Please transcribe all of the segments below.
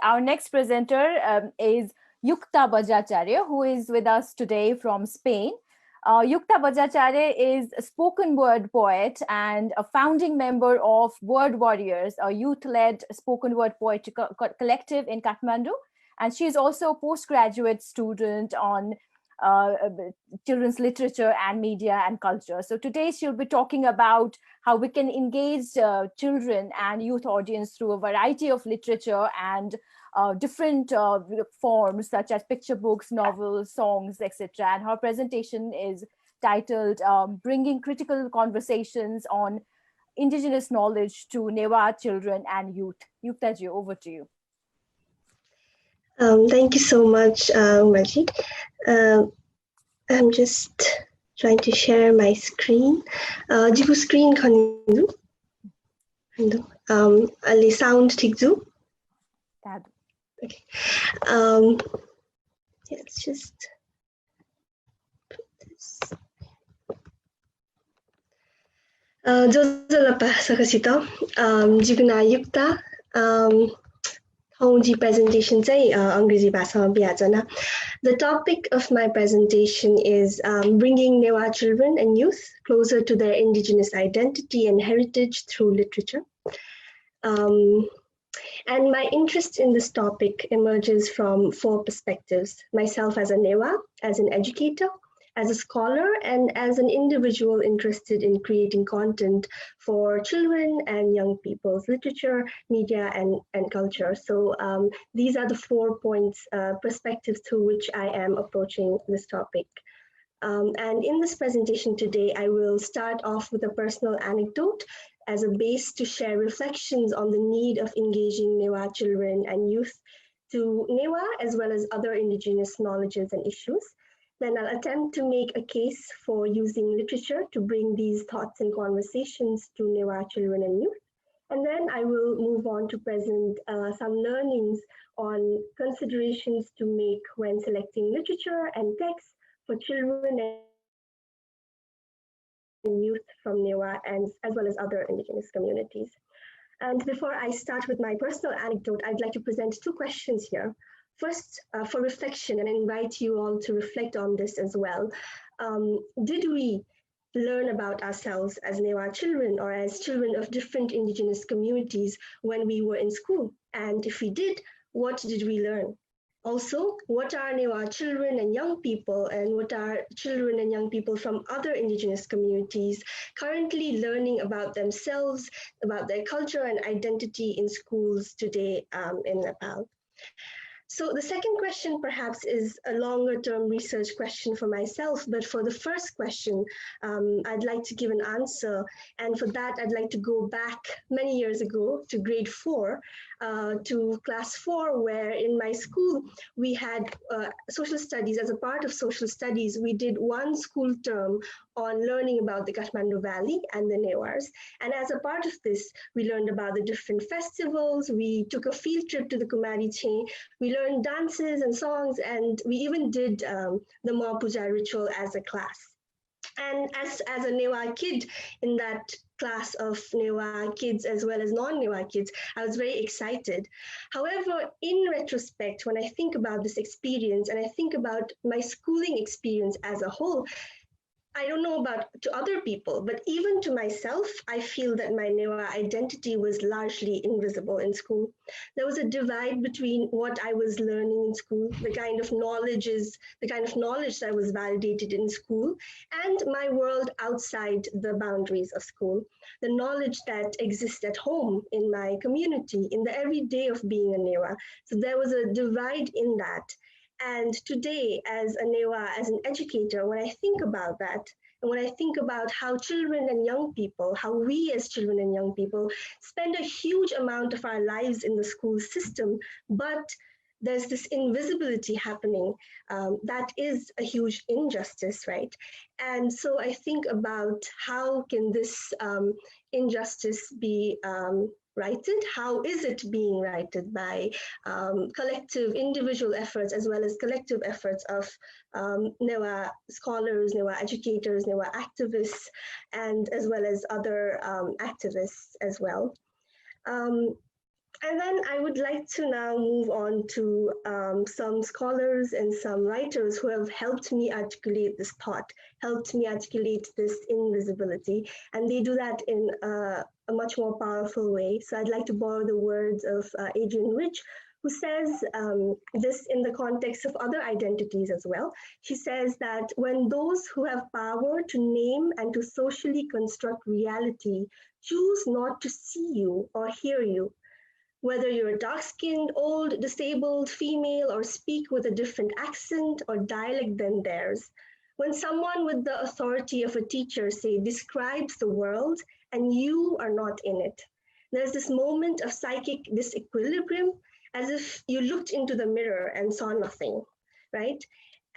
Our next presenter is Yukta Bajracharya, who is with us today from Spain. Yukta Bajracharya is a spoken word poet and a founding member of Word Warriors, a youth-led spoken word poetry collective in Kathmandu. And she is also a postgraduate student on children's literature and media and culture. So today she'll be talking about how we can engage children and youth audience through a variety of literature and different forms such as picture books, novels, songs, etc. And her presentation is titled Bringing Critical Conversations on Indigenous Knowledge to Newah Children and Youth. Yukta ji, over to you. Thank you so much, Maji. I'm just trying to share my screen. Jibu screen khanidu. Ali sound tikzu. Okay. Let's just put this. Jozolapa sakasito. Jiguna Yukta. Presentation The topic of my presentation is bringing Newah children and youth closer to their indigenous identity and heritage through literature. And my interest in this topic emerges from 4 perspectives: myself as a Newah, as an educator, as a scholar, and as an individual interested in creating content for children and young people's literature, media, and culture. So these are the 4 points, perspectives through which I am approaching this topic. And in this presentation today, I will start off with a personal anecdote as a base to share reflections on the need of engaging Newah children and youth to Newah as well as other indigenous knowledges and issues. Then I'll attempt to make a case for using literature to bring these thoughts and conversations to Newah children and youth. And then I will move on to present some learnings on considerations to make when selecting literature and text for children and youth from Newah and as well as other indigenous communities. And before I start with my personal anecdote, I'd like to present 2 questions here. First, for reflection, and I invite you all to reflect on this as well. Did we learn about ourselves as Newah children or as children of different indigenous communities when we were in school? And if we did, what did we learn? Also, what are Newah children and young people, and what are children and young people from other indigenous communities currently learning about themselves, about their culture and identity in schools today in Nepal? So the second question perhaps is a longer term research question for myself, but for the first question, I'd like to give an answer. And for that, I'd like to go back many years ago to grade 4, to class 4, where in my school, we had social studies. As a part of social studies, we did 1 school term on learning about the Kathmandu Valley and the Newahs. And as a part of this, we learned about the different festivals. We took a field trip to the Kumari chain. We learned dances and songs, and we even did the Ma Puja ritual as a class. And as a Newah kid in that class of Newah kids as well as non-Newah kids, I was very excited. However, in retrospect, when I think about this experience and I think about my schooling experience as a whole, I don't know about to other people, but even to myself, I feel that my Newah identity was largely invisible in school. There was a divide between what I was learning in school, the kind of knowledge that was validated in school, and my world outside the boundaries of school, the knowledge that exists at home, in my community, in the everyday of being a Newah. So there was a divide in that. And today, as a Newah, as an educator, when I think about that, and when I think about how children and young people, how we as children and young people spend a huge amount of our lives in the school system, but there's this invisibility happening, that is a huge injustice, right? And so I think about how can this injustice be righted? How is it being righted by collective individual efforts as well as collective efforts of Newah scholars, Newah educators, Newah activists, and as well as other activists as well. And then I would like to now move on to some scholars and some writers who have helped me articulate this thought, helped me articulate this invisibility, and they do that in a much more powerful way. So I'd like to borrow the words of Adrian Rich, who says this in the context of other identities as well. She says that when those who have power to name and to socially construct reality choose not to see you or hear you, whether you're dark-skinned, old, disabled, female, or speak with a different accent or dialect than theirs, when someone with the authority of a teacher, say, describes the world and you are not in it, there's this moment of psychic disequilibrium, as if you looked into the mirror and saw nothing, right?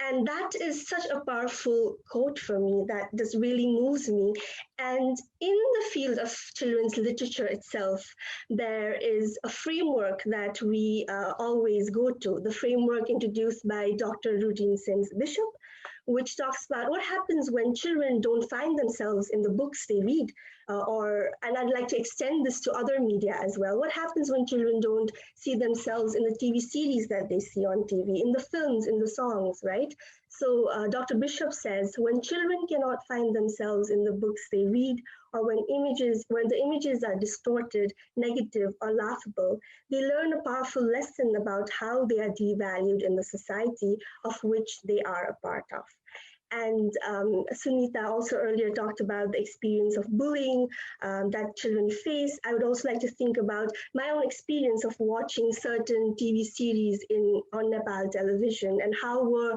And that is such a powerful quote for me that just really moves me. And in the field of children's literature itself, there is a framework that we always go to, the framework introduced by Dr. Rudine Sims Bishop, which talks about what happens when children don't find themselves in the books they read, and I'd like to extend this to other media as well. What happens when children don't see themselves in the TV series that they see on TV, in the films, in the songs, right? So Dr. Bishop says, when children cannot find themselves in the books they read, or when the images are distorted, negative, or laughable, they learn a powerful lesson about how they are devalued in the society of which they are a part of. And Sunita also earlier talked about the experience of bullying that children face. I would also like to think about my own experience of watching certain TV series on Nepal television, and how were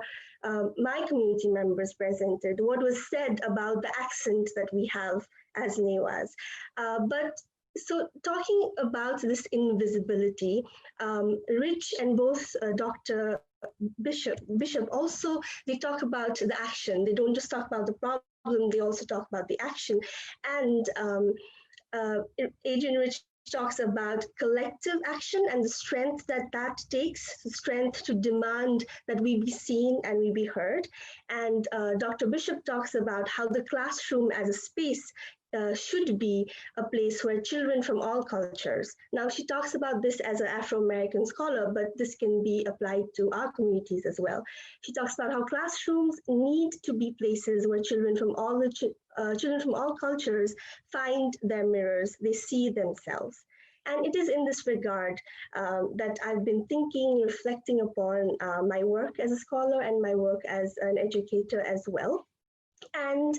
my community members presented, what was said about the accent that we have as Newahs. So talking about this invisibility, Rich and both Dr. Bishop also, they talk about the action. They don't just talk about the problem, they also talk about the action. And Adrian Rich talks about collective action and the strength that that takes, the strength to demand that we be seen and we be heard. And Dr. Bishop talks about how the classroom as a space should be a place where children from all cultures. Now, she talks about this as an Afro-American scholar, but this can be applied to our communities as well. She talks about how classrooms need to be places where children from all cultures find their mirrors, they see themselves. And it is in this regard that I've been thinking, reflecting upon my work as a scholar and my work as an educator as well. And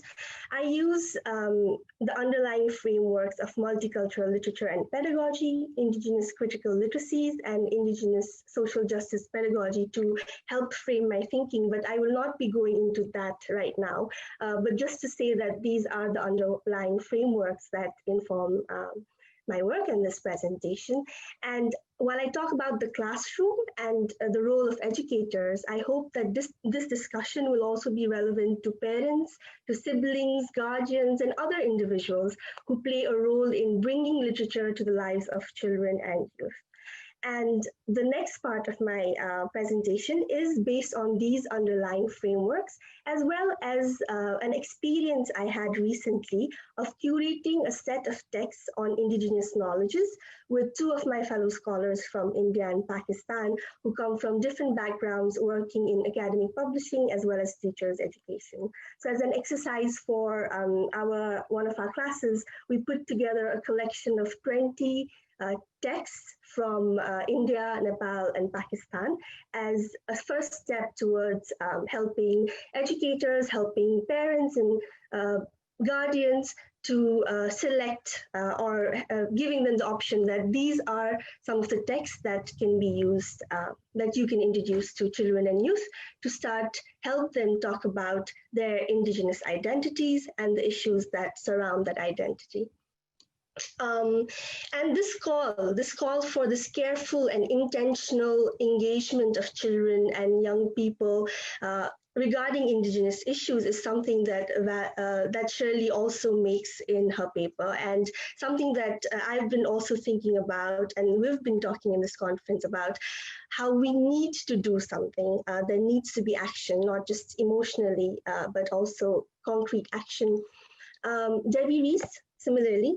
I use the underlying frameworks of multicultural literature and pedagogy, Indigenous critical literacies, and Indigenous social justice pedagogy to help frame my thinking, but I will not be going into that right now. But just to say that these are the underlying frameworks that inform my work in this presentation. And while I talk about the classroom and the role of educators, I hope that this discussion will also be relevant to parents, to siblings, guardians, and other individuals who play a role in bringing literature to the lives of children and youth. And the next part of my presentation is based on these underlying frameworks, as well as an experience I had recently of curating a set of texts on Indigenous knowledges with two of my fellow scholars from India and Pakistan who come from different backgrounds working in academic publishing as well as teachers' education. So as an exercise for one of our classes, we put together a collection of 20 texts from India, Nepal, and Pakistan as a first step towards helping educators, helping parents and guardians to select or giving them the option that these are some of the texts that can be used, that you can introduce to children and youth to start help them talk about their Indigenous identities and the issues that surround that identity. And this call for this careful and intentional engagement of children and young people regarding Indigenous issues is something that Shirley also makes in her paper, and something that I've been also thinking about, and we've been talking in this conference about how we need to do something. There needs to be action, not just emotionally, but also concrete action. Debbie Reese similarly,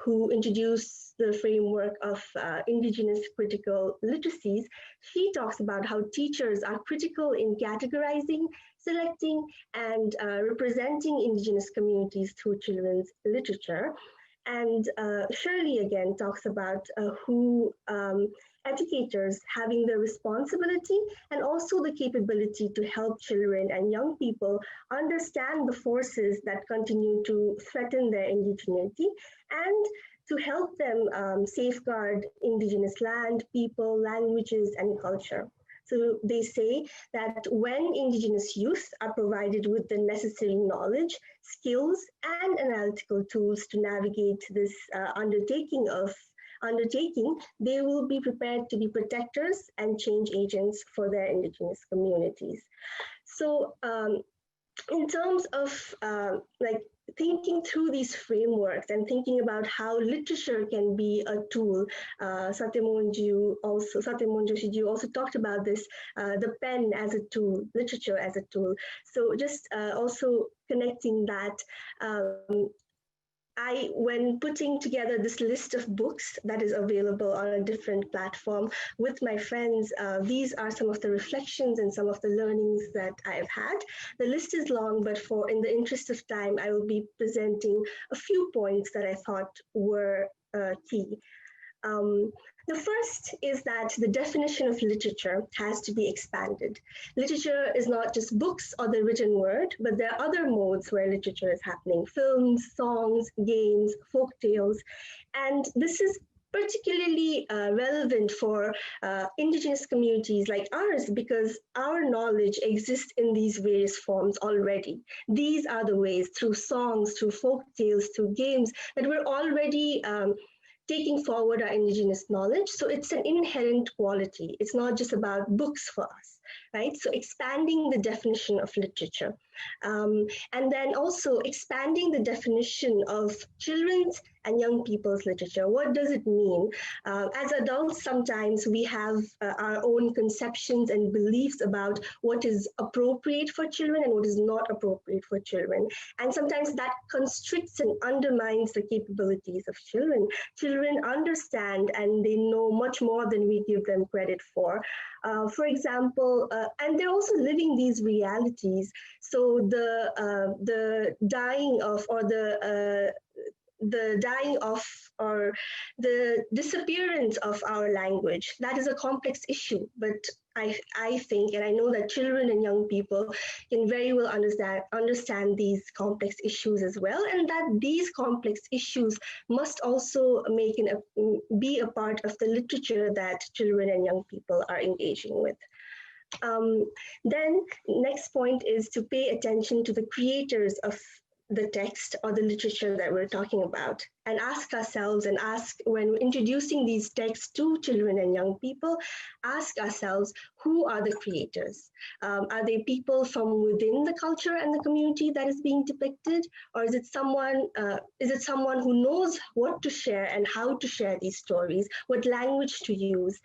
who introduced the framework of Indigenous critical literacies, she talks about how teachers are critical in categorizing, selecting, and representing Indigenous communities through children's literature. And Shirley again talks about who educators having the responsibility and also the capability to help children and young people understand the forces that continue to threaten their indigeneity and to help them safeguard Indigenous land, people, languages, and culture. So they say that when Indigenous youth are provided with the necessary knowledge, skills, and analytical tools to navigate this undertaking, they will be prepared to be protectors and change agents for their Indigenous communities. So in terms of like thinking through these frameworks and thinking about how literature can be a tool, Satyamohan Joshi also talked about this, the pen as a tool, literature as a tool. So just also connecting that, when putting together this list of books that is available on a different platform with my friends, these are some of the reflections and some of the learnings that I've had. The list is long, but in the interest of time, I will be presenting a few points that I thought were key. The first is that the definition of literature has to be expanded. Literature is not just books or the written word, but there are other modes where literature is happening: films, songs, games, folk tales. And this is particularly relevant for Indigenous communities like ours, because our knowledge exists in these various forms already. These are the ways, through songs, through folk tales, through games, that we're already taking forward our Indigenous knowledge. So it's an inherent quality. It's not just about books for us, right? So expanding the definition of literature. And then also expanding the definition of children's and young people's literature. What does it mean? As adults, sometimes we have our own conceptions and beliefs about what is appropriate for children and what is not appropriate for children. And sometimes that constricts and undermines the capabilities of children. Children understand and they know much more than we give them credit for. For example, and they're also living these realities. So the dying of, or the disappearance of our language, that is a complex issue. But I think, and I know that children and young people can very well understand these complex issues as well, and that these complex issues must also be a part of the literature that children and young people are engaging with. Then next point is to pay attention to the creators of the text or the literature that we're talking about, and ask ourselves, and ask, when introducing these texts to children and young people, ask ourselves, who are the creators? Are they people from within the culture and the community that is being depicted? Or is it someone who knows what to share and how to share these stories, what language to use?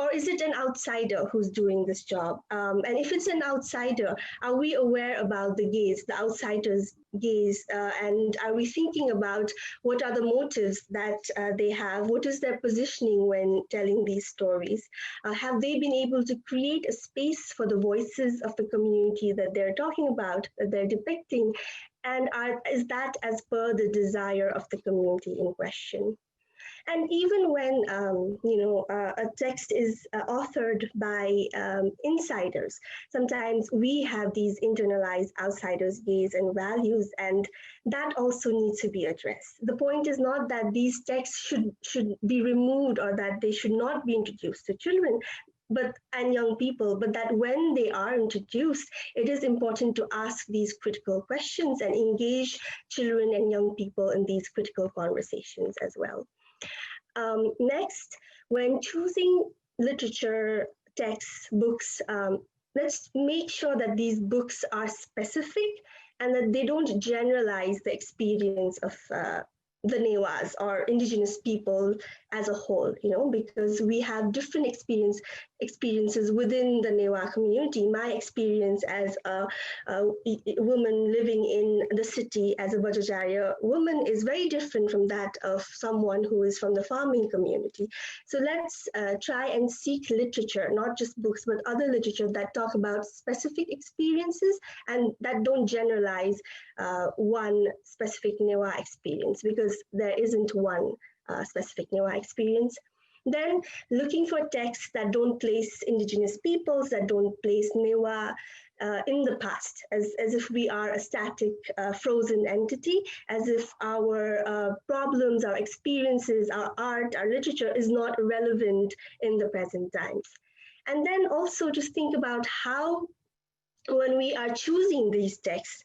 Or is it an outsider who's doing this job? And if it's an outsider, are we aware about the gaze, the outsider's gaze? And are we thinking about what are the motives that they have? What is their positioning when telling these stories? Have they been able to create a space for the voices of the community that they're talking about, that they're depicting? And is that as per the desire of the community in question? And even when a text is authored by insiders, sometimes we have these internalized outsiders' gaze and values, and that also needs to be addressed. The point is not that these texts should be removed or that they should not be introduced to children and young people, but that when they are introduced, it is important to ask these critical questions and engage children and young people in these critical conversations as well. Next, when choosing literature, texts, books, let's make sure that these books are specific and that they don't generalize the experience of the Newahs or Indigenous people as a whole, because we have different experiences within the Newah community. My experience as a woman living in the city as a Bajracharya woman is very different from that of someone who is from the farming community. So let's try and seek literature, not just books, but other literature that talk about specific experiences and that don't generalize one specific Newah experience, because there isn't one specific Newah experience. Then looking for texts that don't place Indigenous peoples, that don't place Newah in the past, as if we are a static, frozen entity, as if our problems, our experiences, our art, our literature is not relevant in the present times. And then also just think about how, when we are choosing these texts,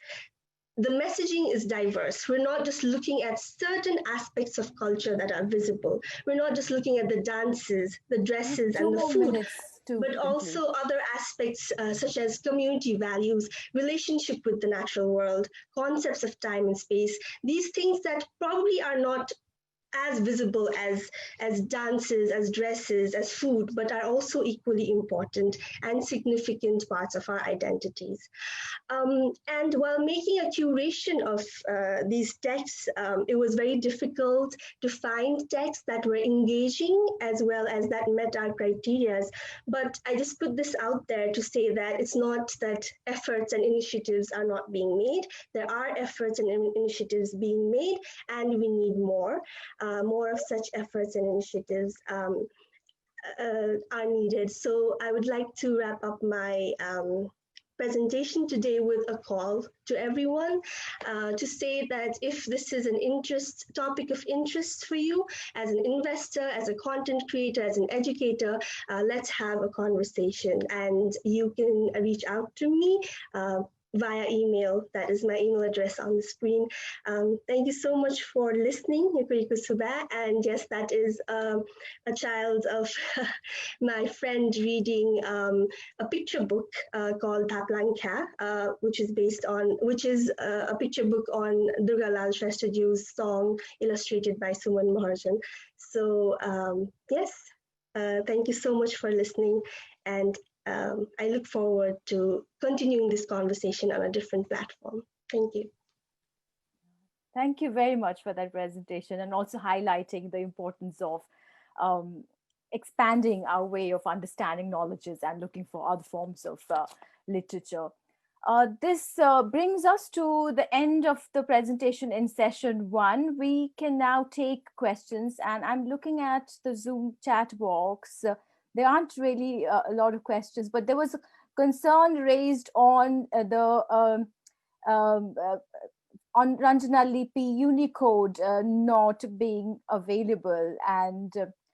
the messaging is diverse. We're not just looking at certain aspects of culture that are visible. We're not just looking at the dances, the dresses, and the food, but also other aspects such as community values, relationship with the natural world, concepts of time and space, these things that probably are not as visible as dances, as dresses, as food, but are also equally important and significant parts of our identities. And while making a curation of these texts, it was very difficult to find texts that were engaging as well as that met our criteria. But I just put this out there to say that it's not that efforts and initiatives are not being made. There are efforts and initiatives being made, and we need more. More of such efforts and initiatives are needed. So I would like to wrap up my presentation today with a call to everyone to say that if this is an topic of interest for you as an investor, as a content creator, as an educator, let's have a conversation, and you can reach out to me via email. That is my email address on the screen. Thank you so much for listening, Yukuriku Suba. And yes, that is a child of my friend reading a picture book called Thaplang Kya, which is a picture book on Durga Lal Shresthaji's song illustrated by Suman Maharjan. So yes, thank you so much for listening, and I look forward to continuing this conversation on a different platform. Thank you. Thank you very much for that presentation, and also highlighting the importance of expanding our way of understanding knowledges and looking for other forms of literature. This brings us to the end of the presentation in session 1. We can now take questions, and I'm looking at the Zoom chat box. There aren't really a lot of questions, but there was a concern raised on on Ranjana Lipi Unicode not being available, and